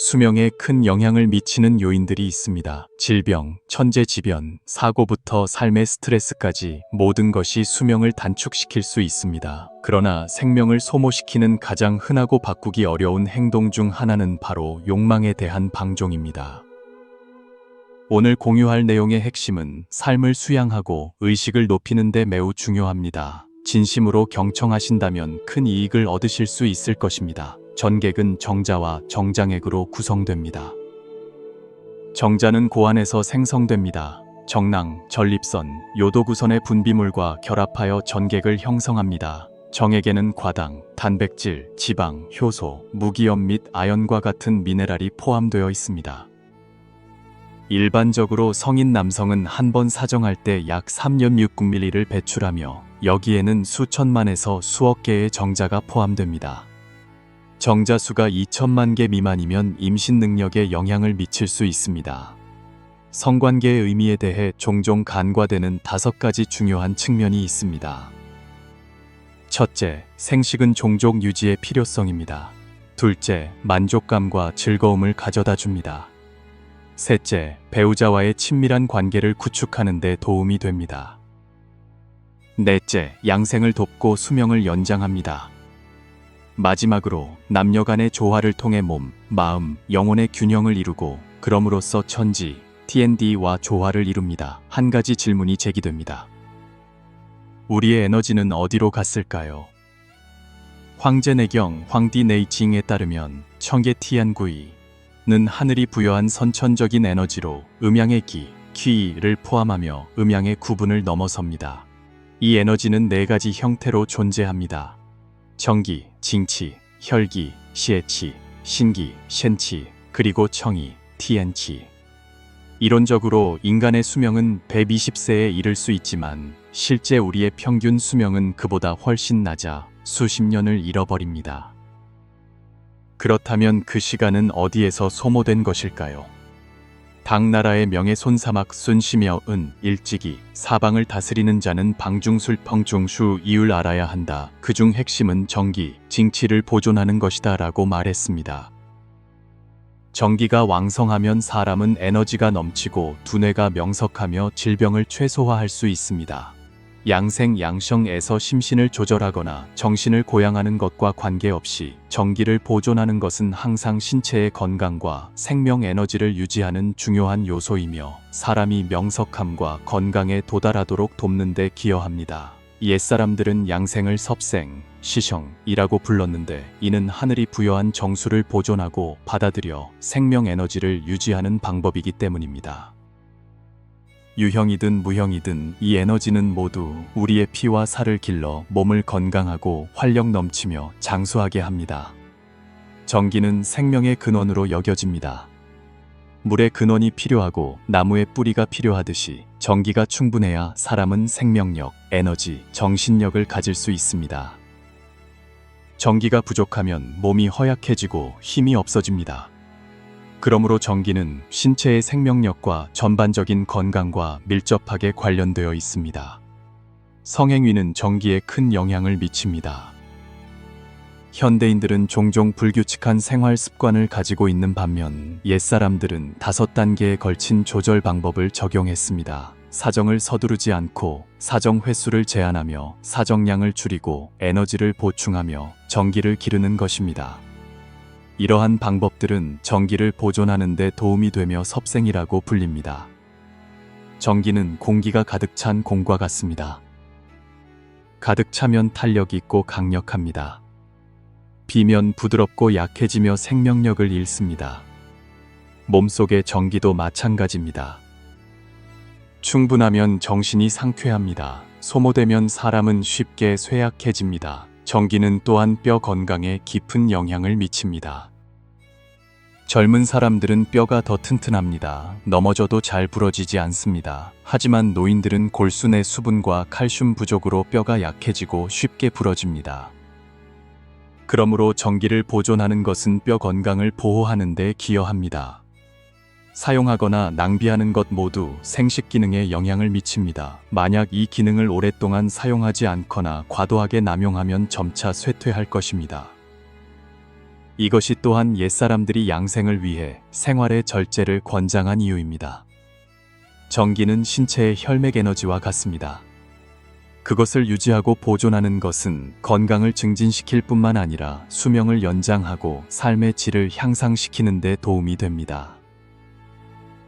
수명에 큰 영향을 미치는 요인들이 있습니다. 질병, 천재지변, 사고부터 삶의 스트레스까지 모든 것이 수명을 단축시킬 수 있습니다. 그러나 생명을 소모시키는 가장 흔하고 바꾸기 어려운 행동 중 하나는 바로 욕망에 대한 방종입니다. 오늘 공유할 내용의 핵심은 삶을 수양하고 의식을 높이는 데 매우 중요합니다. 진심으로 경청하신다면 큰 이익을 얻으실 수 있을 것입니다. 전객은 정자와 정장액으로 구성됩니다. 정자는 고안에서 생성됩니다. 정낭, 전립선, 요도구선의 분비물과 결합하여 전객을 형성합니다. 정액에는 과당, 단백질, 지방, 효소, 무기염 및 아연과 같은 미네랄이 포함되어 있습니다. 일반적으로 성인 남성은 한 번 사정할 때 약 3.69ml를 배출하며 여기에는 수천만에서 수억 개의 정자가 포함됩니다. 정자 수가 2천만 개 미만이면 임신 능력에 영향을 미칠 수 있습니다. 성관계의 의미에 대해 종종 간과되는 5가지 중요한 측면이 있습니다. 첫째, 생식은 종족 유지의 필요성입니다. 둘째, 만족감과 즐거움을 가져다 줍니다. 셋째, 배우자와의 친밀한 관계를 구축하는 데 도움이 됩니다. 넷째, 양생을 돕고 수명을 연장합니다. 마지막으로 남녀 간의 조화를 통해 몸, 마음, 영혼의 균형을 이루고 그럼으로써 천지, TND와 조화를 이룹니다. 한 가지 질문이 제기됩니다. 우리의 에너지는 어디로 갔을까요? 황제내경 황디 네이징에 따르면 청계 티안구이 는 하늘이 부여한 선천적인 에너지로 음양의 기, 키를 포함하며 음양의 구분을 넘어섭니다. 이 에너지는 4가지 형태로 존재합니다. 정기, 징치, 혈기, 시에치, 신기, 셴치, 그리고 청이, 티엔치. 이론적으로 인간의 수명은 120세에 이를 수 있지만 실제 우리의 평균 수명은 그보다 훨씬 낮아 수십 년을 잃어버립니다. 그렇다면 그 시간은 어디에서 소모된 것일까요? 당나라의 명예손사막 순시며은 일찍이 사방을 다스리는 자는 방중술 펑중슈 이율 알아야 한다. 그중 핵심은 정기, 징치를 보존하는 것이다 라고 말했습니다. 정기가 왕성하면 사람은 에너지가 넘치고 두뇌가 명석하며 질병을 최소화할 수 있습니다. 양생 양성에서 심신을 조절하거나 정신을 고양하는 것과 관계없이 정기를 보존하는 것은 항상 신체의 건강과 생명 에너지를 유지하는 중요한 요소이며 사람이 명석함과 건강에 도달하도록 돕는 데 기여합니다. 옛사람들은 양생을 섭생, 시성이라고 불렀는데 이는 하늘이 부여한 정수를 보존하고 받아들여 생명 에너지를 유지하는 방법이기 때문입니다. 유형이든 무형이든 이 에너지는 모두 우리의 피와 살을 길러 몸을 건강하고 활력 넘치며 장수하게 합니다. 정기는 생명의 근원으로 여겨집니다. 물의 근원이 필요하고 나무의 뿌리가 필요하듯이 정기가 충분해야 사람은 생명력, 에너지, 정신력을 가질 수 있습니다. 정기가 부족하면 몸이 허약해지고 힘이 없어집니다. 그러므로 정기는 신체의 생명력과 전반적인 건강과 밀접하게 관련되어 있습니다. 성행위는 정기에 큰 영향을 미칩니다. 현대인들은 종종 불규칙한 생활 습관을 가지고 있는 반면 옛사람들은 5단계에 걸친 조절 방법을 적용했습니다. 사정을 서두르지 않고 사정 횟수를 제한하며 사정량을 줄이고 에너지를 보충하며 정기를 기르는 것입니다. 이러한 방법들은 정기를 보존하는 데 도움이 되며 섭생이라고 불립니다. 정기는 공기가 가득 찬 공과 같습니다. 가득 차면 탄력 있고 강력합니다. 비면 부드럽고 약해지며 생명력을 잃습니다. 몸속의 정기도 마찬가지입니다. 충분하면 정신이 상쾌합니다. 소모되면 사람은 쉽게 쇠약해집니다. 정기는 또한 뼈 건강에 깊은 영향을 미칩니다. 젊은 사람들은 뼈가 더 튼튼합니다. 넘어져도 잘 부러지지 않습니다. 하지만 노인들은 골수 내 수분과 칼슘 부족으로 뼈가 약해지고 쉽게 부러집니다. 그러므로 정기를 보존하는 것은 뼈 건강을 보호하는 데 기여합니다. 사용하거나 낭비하는 것 모두 생식 기능에 영향을 미칩니다. 만약 이 기능을 오랫동안 사용하지 않거나 과도하게 남용하면 점차 쇠퇴할 것입니다. 이것이 또한 옛사람들이 양생을 위해 생활의 절제를 권장한 이유입니다. 전기는 신체의 혈맥 에너지와 같습니다. 그것을 유지하고 보존하는 것은 건강을 증진시킬 뿐만 아니라 수명을 연장하고 삶의 질을 향상시키는 데 도움이 됩니다.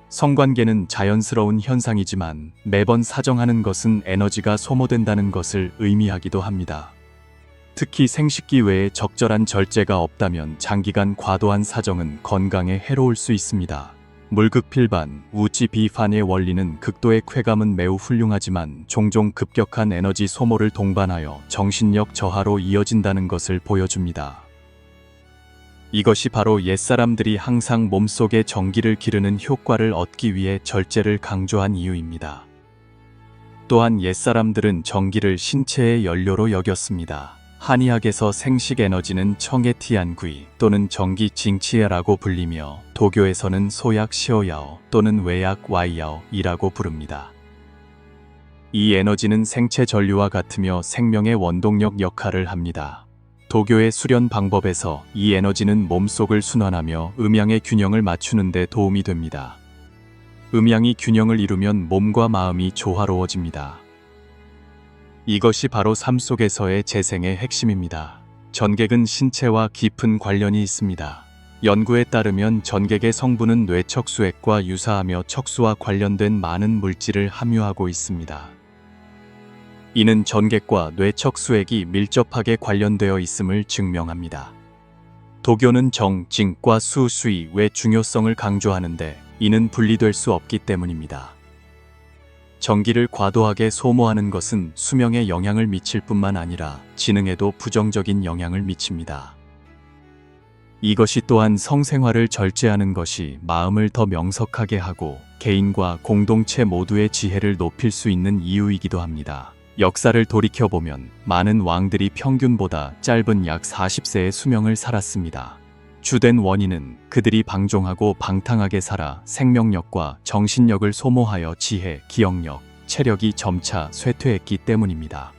성관계는 자연스러운 현상이지만 매번 사정하는 것은 에너지가 소모된다는 것을 의미하기도 합니다. 특히 생식기 외에 적절한 절제가 없다면 장기간 과도한 사정은 건강에 해로울 수 있습니다. 물극필반, 우찌비판의 원리는 극도의 쾌감은 매우 훌륭하지만 종종 급격한 에너지 소모를 동반하여 정신력 저하로 이어진다는 것을 보여줍니다. 이것이 바로 옛사람들이 항상 몸속에 전기를 기르는 효과를 얻기 위해 절제를 강조한 이유입니다. 또한 옛사람들은 전기를 신체의 연료로 여겼습니다. 한의학에서 생식 에너지는 청해티안귀 또는 전기 징치야라고 불리며 도교에서는 소약 시오야오 또는 외약 와이야오이라고 부릅니다. 이 에너지는 생체 전류와 같으며 생명의 원동력 역할을 합니다. 도교의 수련 방법에서 이 에너지는 몸속을 순환하며 음양의 균형을 맞추는 데 도움이 됩니다. 음양이 균형을 이루면 몸과 마음이 조화로워집니다. 이것이 바로 삶 속에서의 재생의 핵심입니다. 전객은 신체와 깊은 관련이 있습니다. 연구에 따르면 전객의 성분은 뇌척수액과 유사하며 척수와 관련된 많은 물질을 함유하고 있습니다. 이는 전객과 뇌척수액이 밀접하게 관련되어 있음을 증명합니다. 도교는 정, 징과 수, 수의 외 중요성을 강조하는데 이는 분리될 수 없기 때문입니다. 전기를 과도하게 소모하는 것은 수명에 영향을 미칠 뿐만 아니라 지능에도 부정적인 영향을 미칩니다. 이것이 또한 성생활을 절제하는 것이 마음을 더 명석하게 하고 개인과 공동체 모두의 지혜를 높일 수 있는 이유이기도 합니다. 역사를 돌이켜보면 많은 왕들이 평균보다 짧은 약 40세의 수명을 살았습니다. 주된 원인은 그들이 방종하고 방탕하게 살아 생명력과 정신력을 소모하여 지혜, 기억력, 체력이 점차 쇠퇴했기 때문입니다.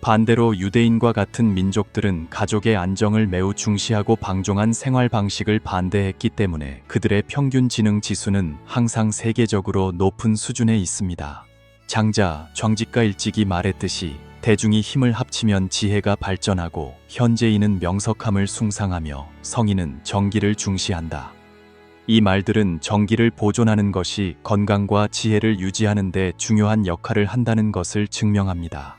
반대로 유대인과 같은 민족들은 가족의 안정을 매우 중시하고 방종한 생활 방식을 반대했기 때문에 그들의 평균 지능 지수는 항상 세계적으로 높은 수준에 있습니다. 장자,庄집가 일찍이 말했듯이 대중이 힘을 합치면 지혜가 발전하고 현재인은 명석함을 숭상하며 성인은 정기를 중시한다. 이 말들은 정기를 보존하는 것이 건강과 지혜를 유지하는 데 중요한 역할을 한다는 것을 증명합니다.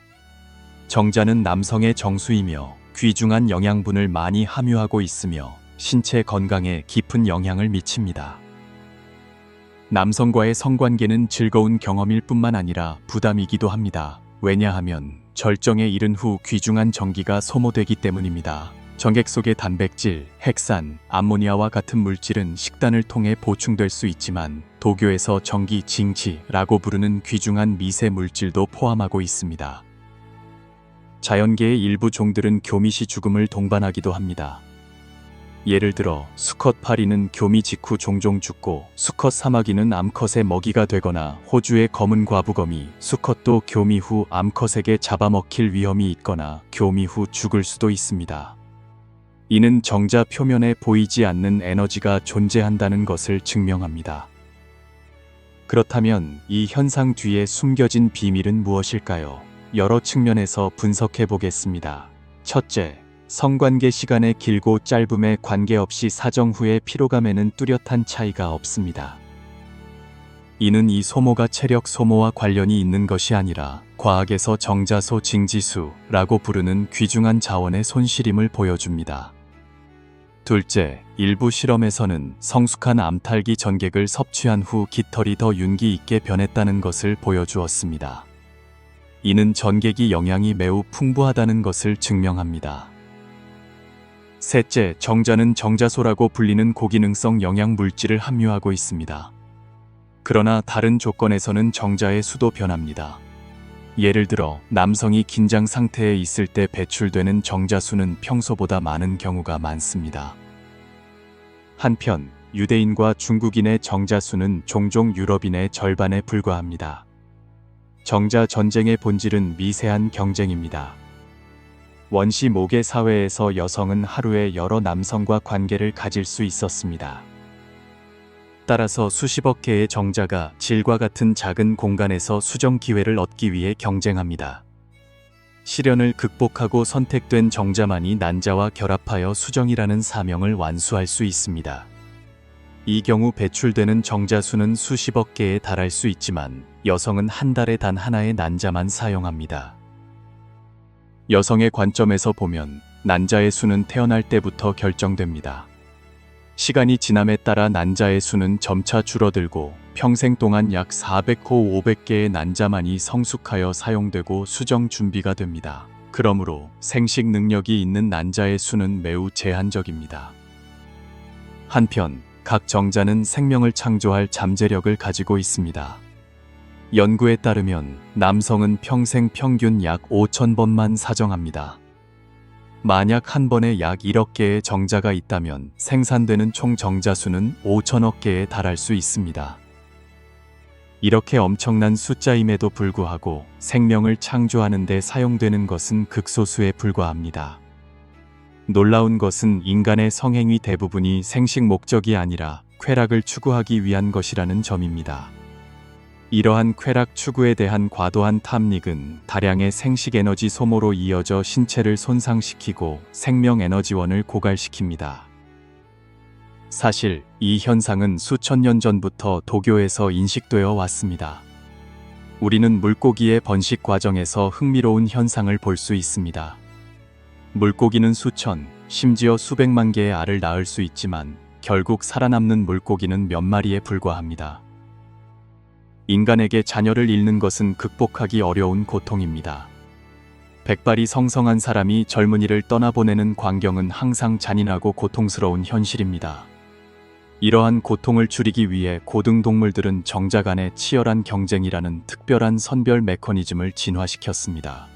정자는 남성의 정수이며 귀중한 영양분을 많이 함유하고 있으며 신체 건강에 깊은 영향을 미칩니다. 남성과의 성관계는 즐거운 경험일 뿐만 아니라 부담이기도 합니다. 왜냐하면 절정에 이른 후 귀중한 전기가 소모되기 때문입니다. 전객 속의 단백질, 핵산, 암모니아와 같은 물질은 식단을 통해 보충될 수 있지만 도교에서 전기 징치라고 부르는 귀중한 미세 물질도 포함하고 있습니다. 자연계의 일부 종들은 교미시 죽음을 동반하기도 합니다. 예를 들어 수컷 파리는 교미 직후 종종 죽고 수컷 사마귀는 암컷의 먹이가 되거나 호주의 검은 과부검이 수컷도 교미 후 암컷에게 잡아먹힐 위험이 있거나 교미 후 죽을 수도 있습니다. 이는 정자 표면에 보이지 않는 에너지가 존재한다는 것을 증명합니다. 그렇다면 이 현상 뒤에 숨겨진 비밀은 무엇일까요? 여러 측면에서 분석해 보겠습니다. 첫째, 성관계 시간의 길고 짧음에 관계없이 사정 후의 피로감에는 뚜렷한 차이가 없습니다. 이는 이 소모가 체력 소모와 관련이 있는 것이 아니라 과학에서 정자소 징지수라고 부르는 귀중한 자원의 손실임을 보여줍니다. 둘째, 일부 실험에서는 성숙한 암탈기 전객을 섭취한 후 깃털이 더 윤기 있게 변했다는 것을 보여주었습니다. 이는 전객이 영양이 매우 풍부하다는 것을 증명합니다. 셋째, 정자는 정자소라고 불리는 고기능성 영양 물질을 함유하고 있습니다. 그러나 다른 조건에서는 정자의 수도 변합니다. 예를 들어 남성이 긴장 상태에 있을 때 배출되는 정자수는 평소보다 많은 경우가 많습니다. 한편 유대인과 중국인의 정자수는 종종 유럽인의 절반에 불과합니다. 정자 전쟁의 본질은 미세한 경쟁입니다. 원시 모계 사회에서 여성은 하루에 여러 남성과 관계를 가질 수 있었습니다. 따라서 수십억 개의 정자가 질과 같은 작은 공간에서 수정 기회를 얻기 위해 경쟁합니다. 시련을 극복하고 선택된 정자만이 난자와 결합하여 수정이라는 사명을 완수할 수 있습니다. 이 경우 배출되는 정자 수는 수십억 개에 달할 수 있지만 여성은 한 달에 단 하나의 난자만 사용합니다. 여성의 관점에서 보면 난자의 수는 태어날 때부터 결정됩니다. 시간이 지남에 따라 난자의 수는 점차 줄어들고 평생 동안 약 400호 500개의 난자만이 성숙하여 사용되고 수정 준비가 됩니다. 그러므로 생식 능력이 있는 난자의 수는 매우 제한적입니다. 한편 각 정자는 생명을 창조할 잠재력을 가지고 있습니다. 연구에 따르면 남성은 평생 평균 약 5,000번만 사정합니다. 만약 한 번에 약 1억 개의 정자가 있다면 생산되는 총 정자 수는 5천억 개에 달할 수 있습니다. 이렇게 엄청난 숫자임에도 불구하고 생명을 창조하는 데 사용되는 것은 극소수에 불과합니다. 놀라운 것은 인간의 성행위 대부분이 생식 목적이 아니라 쾌락을 추구하기 위한 것이라는 점입니다. 이러한 쾌락 추구에 대한 과도한 탐닉은 다량의 생식 에너지 소모로 이어져 신체를 손상시키고 생명 에너지원을 고갈시킵니다. 사실 이 현상은 수천 년 전부터 도교에서 인식되어 왔습니다. 우리는 물고기의 번식 과정에서 흥미로운 현상을 볼 수 있습니다. 물고기는 수천, 심지어 수백만 개의 알을 낳을 수 있지만 결국 살아남는 물고기는 몇 마리에 불과합니다. 인간에게 자녀를 잃는 것은 극복하기 어려운 고통입니다. 백발이 성성한 사람이 젊은이를 떠나보내는 광경은 항상 잔인하고 고통스러운 현실입니다. 이러한 고통을 줄이기 위해 고등동물들은 정자 간의 치열한 경쟁이라는 특별한 선별 메커니즘을 진화시켰습니다.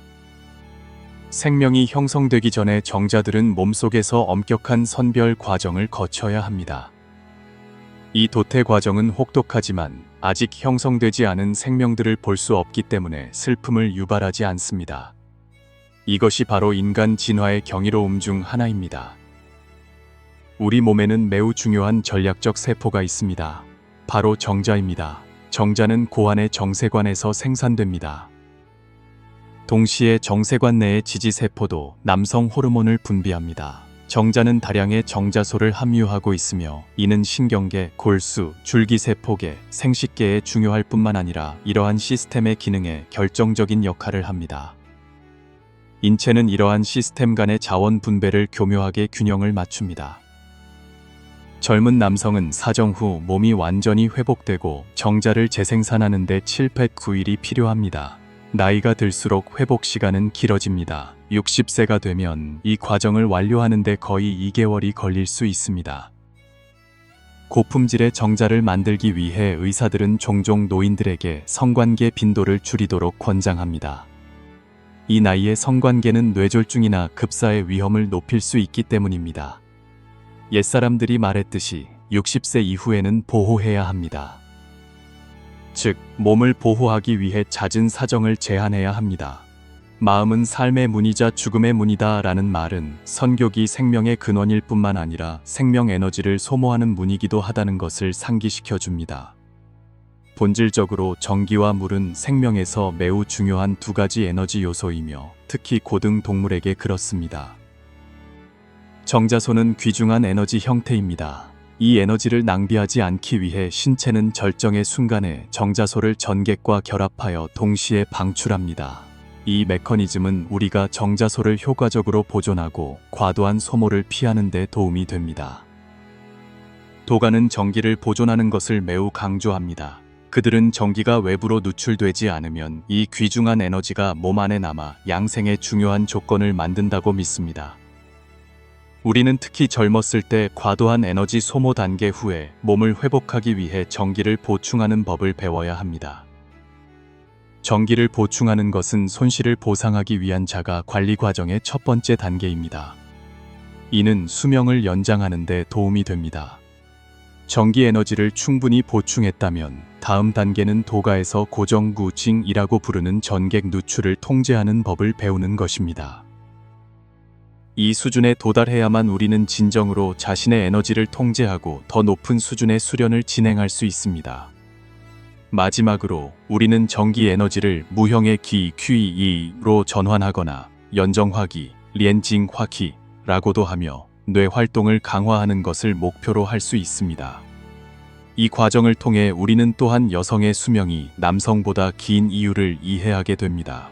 생명이 형성되기 전에 정자들은 몸속에서 엄격한 선별 과정을 거쳐야 합니다. 이 도태 과정은 혹독하지만 아직 형성되지 않은 생명들을 볼 수 없기 때문에 슬픔을 유발하지 않습니다. 이것이 바로 인간 진화의 경이로움 중 하나입니다. 우리 몸에는 매우 중요한 전략적 세포가 있습니다. 바로 정자입니다. 정자는 고환의 정세관에서 생산됩니다. 동시에 정세관 내의 지지세포도 남성 호르몬을 분비합니다. 정자는 다량의 정자소를 함유하고 있으며 이는 신경계, 골수, 줄기세포계, 생식계에 중요할 뿐만 아니라 이러한 시스템의 기능에 결정적인 역할을 합니다. 인체는 이러한 시스템 간의 자원 분배를 교묘하게 균형을 맞춥니다. 젊은 남성은 사정 후 몸이 완전히 회복되고 정자를 재생산하는 데 7-9일이 필요합니다. 나이가 들수록 회복 시간은 길어집니다. 60세가 되면 이 과정을 완료하는 데 거의 2개월이 걸릴 수 있습니다. 고품질의 정자를 만들기 위해 의사들은 종종 노인들에게 성관계 빈도를 줄이도록 권장합니다. 이 나이에 성관계는 뇌졸중이나 급사의 위험을 높일 수 있기 때문입니다. 옛사람들이 말했듯이 60세 이후에는 보호해야 합니다. 즉, 몸을 보호하기 위해 잦은 사정을 제한해야 합니다. 마음은 삶의 문이자 죽음의 문이다 라는 말은 선교기 생명의 근원일 뿐만 아니라 생명 에너지를 소모하는 문이기도 하다는 것을 상기시켜 줍니다. 본질적으로 전기와 물은 생명에서 매우 중요한 두 가지 에너지 요소이며 특히 고등 동물에게 그렇습니다. 정자소는 귀중한 에너지 형태입니다. 이 에너지를 낭비하지 않기 위해 신체는 절정의 순간에 정자소를 전객과 결합하여 동시에 방출합니다. 이 메커니즘은 우리가 정자소를 효과적으로 보존하고 과도한 소모를 피하는 데 도움이 됩니다. 도가는 전기를 보존하는 것을 매우 강조합니다. 그들은 전기가 외부로 누출되지 않으면 이 귀중한 에너지가 몸 안에 남아 양생의 중요한 조건을 만든다고 믿습니다. 우리는 특히 젊었을 때 과도한 에너지 소모 단계 후에 몸을 회복하기 위해 전기를 보충하는 법을 배워야 합니다. 전기를 보충하는 것은 손실을 보상하기 위한 자가 관리 과정의 첫 번째 단계입니다. 이는 수명을 연장하는 데 도움이 됩니다. 전기 에너지를 충분히 보충했다면 다음 단계는 도가에서 고정구징이라고 부르는 전객 누출을 통제하는 법을 배우는 것입니다. 이 수준에 도달해야만 우리는 진정으로 자신의 에너지를 통제하고 더 높은 수준의 수련을 진행할 수 있습니다. 마지막으로 우리는 전기 에너지를 무형의 기 QE로 전환하거나 연정화기, 렌징화기라고도 하며 뇌 활동을 강화하는 것을 목표로 할 수 있습니다. 이 과정을 통해 우리는 또한 여성의 수명이 남성보다 긴 이유를 이해하게 됩니다.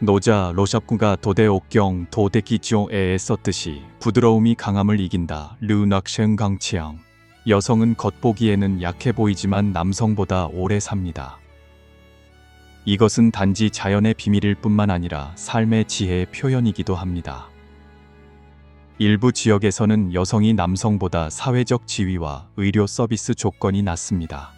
노자 로샵구가 도대옥경 도대기지오에 썼듯이 부드러움이 강함을 이긴다. 르낙셴 강치앙. 여성은 겉보기에는 약해 보이지만 남성보다 오래 삽니다. 이것은 단지 자연의 비밀일 뿐만 아니라 삶의 지혜의 표현이기도 합니다. 일부 지역에서는 여성이 남성보다 사회적 지위와 의료 서비스 조건이 낮습니다.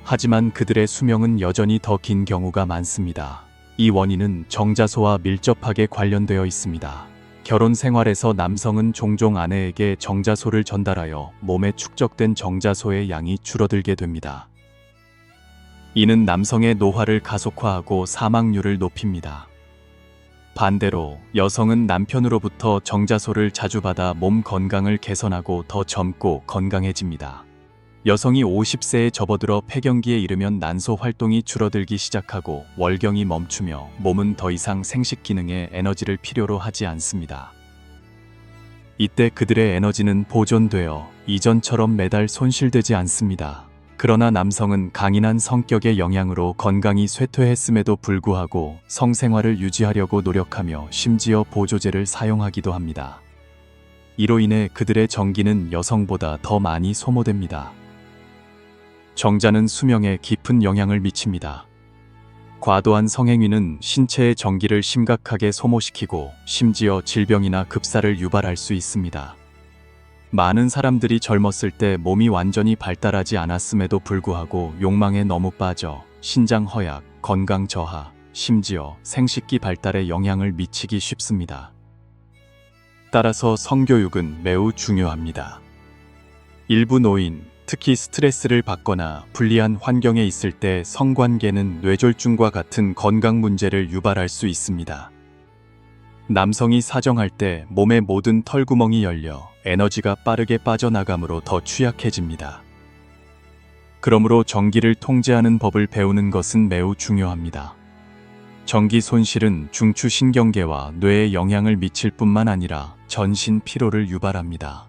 하지만 그들의 수명은 여전히 더 긴 경우가 많습니다. 이 원인은 정자소와 밀접하게 관련되어 있습니다. 결혼 생활에서 남성은 종종 아내에게 정자소를 전달하여 몸에 축적된 정자소의 양이 줄어들게 됩니다. 이는 남성의 노화를 가속화하고 사망률을 높입니다. 반대로 여성은 남편으로부터 정자소를 자주 받아 몸 건강을 개선하고 더 젊고 건강해집니다. 여성이 50세에 접어들어 폐경기에 이르면 난소 활동이 줄어들기 시작하고 월경이 멈추며 몸은 더 이상 생식 기능에 에너지를 필요로 하지 않습니다. 이때 그들의 에너지는 보존되어 이전처럼 매달 손실되지 않습니다. 그러나 남성은 강인한 성격의 영향으로 건강이 쇠퇴했음에도 불구하고 성생활을 유지하려고 노력하며 심지어 보조제를 사용하기도 합니다. 이로 인해 그들의 전기는 여성보다 더 많이 소모됩니다. 정자는 수명에 깊은 영향을 미칩니다. 과도한 성행위는 신체의 전기를 심각하게 소모시키고 심지어 질병이나 급사를 유발할 수 있습니다. 많은 사람들이 젊었을 때 몸이 완전히 발달하지 않았음에도 불구하고 욕망에 너무 빠져 신장 허약, 건강 저하, 심지어 생식기 발달에 영향을 미치기 쉽습니다. 따라서 성교육은 매우 중요합니다. 일부 노인, 특히 스트레스를 받거나 불리한 환경에 있을 때 성관계는 뇌졸중과 같은 건강 문제를 유발할 수 있습니다. 남성이 사정할 때 몸의 모든 털구멍이 열려 에너지가 빠르게 빠져나가므로 더 취약해집니다. 그러므로 전기를 통제하는 법을 배우는 것은 매우 중요합니다. 전기 손실은 중추신경계와 뇌에 영향을 미칠 뿐만 아니라 전신 피로를 유발합니다.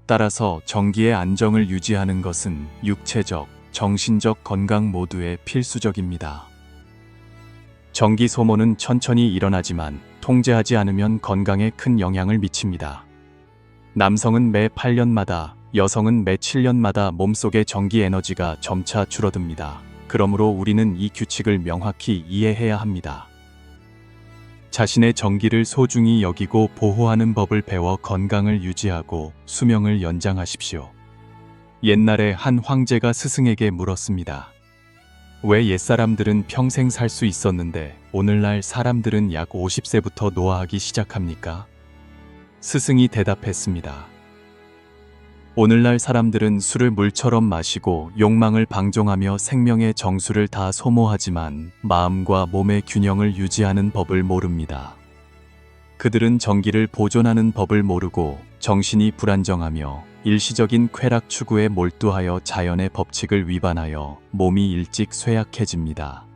따라서 전기의 안정을 유지하는 것은 육체적, 정신적 건강 모두에 필수적입니다. 전기 소모는 천천히 일어나지만 통제하지 않으면 건강에 큰 영향을 미칩니다. 남성은 매 8년마다, 여성은 매 7년마다 몸속의 전기 에너지가 점차 줄어듭니다. 그러므로 우리는 이 규칙을 명확히 이해해야 합니다. 자신의 전기를 소중히 여기고 보호하는 법을 배워 건강을 유지하고 수명을 연장하십시오. 옛날에 한 황제가 스승에게 물었습니다. 왜 옛사람들은 평생 살 수 있었는데 오늘날 사람들은 약 50세부터 노화하기 시작합니까? 스승이 대답했습니다. 오늘날 사람들은 술을 물처럼 마시고 욕망을 방종하며 생명의 정수를 다 소모하지만 마음과 몸의 균형을 유지하는 법을 모릅니다. 그들은 전기를 보존하는 법을 모르고 정신이 불안정하며 일시적인 쾌락 추구에 몰두하여 자연의 법칙을 위반하여 몸이 일찍 쇠약해집니다.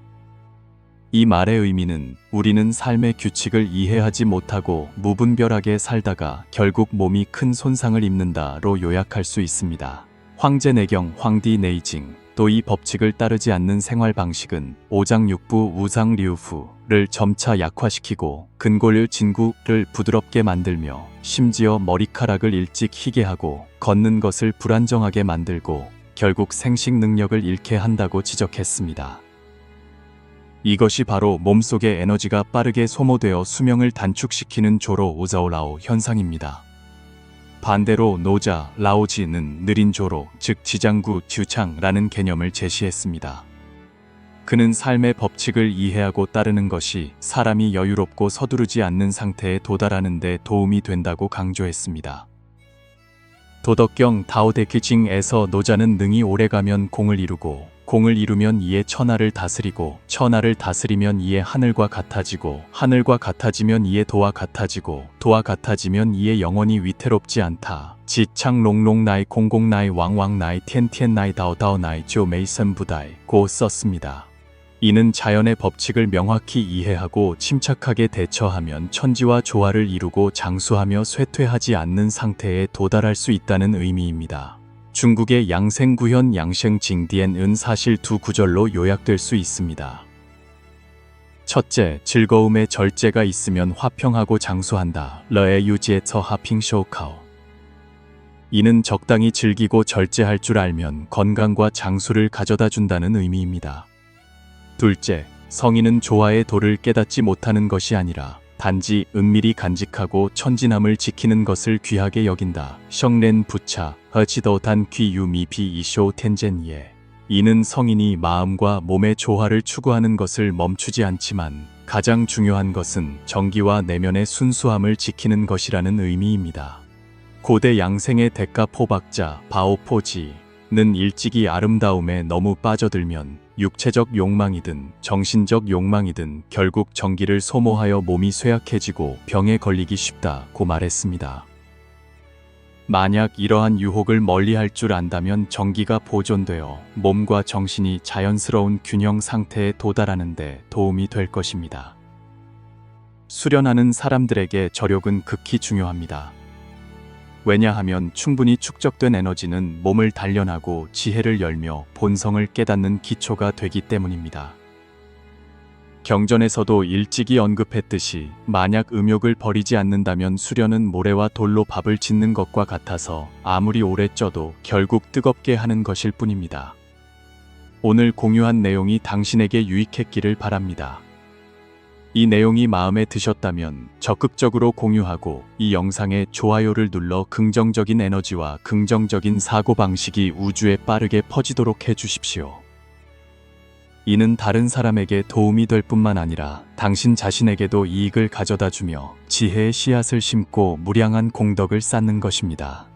이 말의 의미는 우리는 삶의 규칙을 이해하지 못하고 무분별하게 살다가 결국 몸이 큰 손상을 입는다로 요약할 수 있습니다. 황제 내경 황디 네이징 또 이 법칙을 따르지 않는 생활 방식은 오장육부 우상류후를 점차 약화시키고 근골 진구를 부드럽게 만들며 심지어 머리카락을 일찍 희게 하고 걷는 것을 불안정하게 만들고 결국 생식 능력을 잃게 한다고 지적했습니다. 이것이 바로 몸속의 에너지가 빠르게 소모되어 수명을 단축시키는 조로 오자오라오 현상입니다. 반대로 노자 라오지는 느린 조로, 즉 지장구 듀창라는 개념을 제시했습니다. 그는 삶의 법칙을 이해하고 따르는 것이 사람이 여유롭고 서두르지 않는 상태에 도달하는 데 도움이 된다고 강조했습니다. 도덕경 다오데키징에서 노자는 능이 오래가면 공을 이루고 공을 이루면 이에 천하를 다스리고 천하를 다스리면 이에 하늘과 같아지고 하늘과 같아지면 이에 도와 같아지고 도와 같아지면 이에 영원히 위태롭지 않다. 지창 롱롱 나이 공공 나이 왕왕 나이 텐텐 나이 다오다오 나이 조 메이슨 부다이 고 썼습니다. 이는 자연의 법칙을 명확히 이해하고 침착하게 대처하면 천지와 조화를 이루고 장수하며 쇠퇴하지 않는 상태에 도달할 수 있다는 의미입니다. 중국의 양생구현 양생징디엔은 사실 두 구절로 요약될 수 있습니다. 첫째, 즐거움에 절제가 있으면 화평하고 장수한다. 러에 유지에처 하핑쇼카오. 이는 적당히 즐기고 절제할 줄 알면 건강과 장수를 가져다 준다는 의미입니다. 둘째, 성인은 조화의 도를 깨닫지 못하는 것이 아니라 단지 은밀히 간직하고 천진함을 지키는 것을 귀하게 여긴다. 성렌 부차 허치도단 귀유미피 이쇼 텐젠예. 이는 성인이 마음과 몸의 조화를 추구하는 것을 멈추지 않지만 가장 중요한 것은 정기와 내면의 순수함을 지키는 것이라는 의미입니다. 고대 양생의 대가 포박자 바오포지는 일찍이 아름다움에 너무 빠져들면 육체적 욕망이든 정신적 욕망이든 결국 정기를 소모하여 몸이 쇠약해지고 병에 걸리기 쉽다고 말했습니다. 만약 이러한 유혹을 멀리할 줄 안다면 정기가 보존되어 몸과 정신이 자연스러운 균형 상태에 도달하는 데 도움이 될 것입니다. 수련하는 사람들에게 저력은 극히 중요합니다. 왜냐하면 충분히 축적된 에너지는 몸을 단련하고 지혜를 열며 본성을 깨닫는 기초가 되기 때문입니다. 경전에서도 일찍이 언급했듯이 만약 음욕을 버리지 않는다면 수련은 모래와 돌로 밥을 짓는 것과 같아서 아무리 오래 쪄도 결국 뜨겁게 하는 것일 뿐입니다. 오늘 공유한 내용이 당신에게 유익했기를 바랍니다. 이 내용이 마음에 드셨다면 적극적으로 공유하고 이 영상에 좋아요를 눌러 긍정적인 에너지와 긍정적인 사고방식이 우주에 빠르게 퍼지도록 해주십시오. 이는 다른 사람에게 도움이 될 뿐만 아니라 당신 자신에게도 이익을 가져다 주며 지혜의 씨앗을 심고 무량한 공덕을 쌓는 것입니다.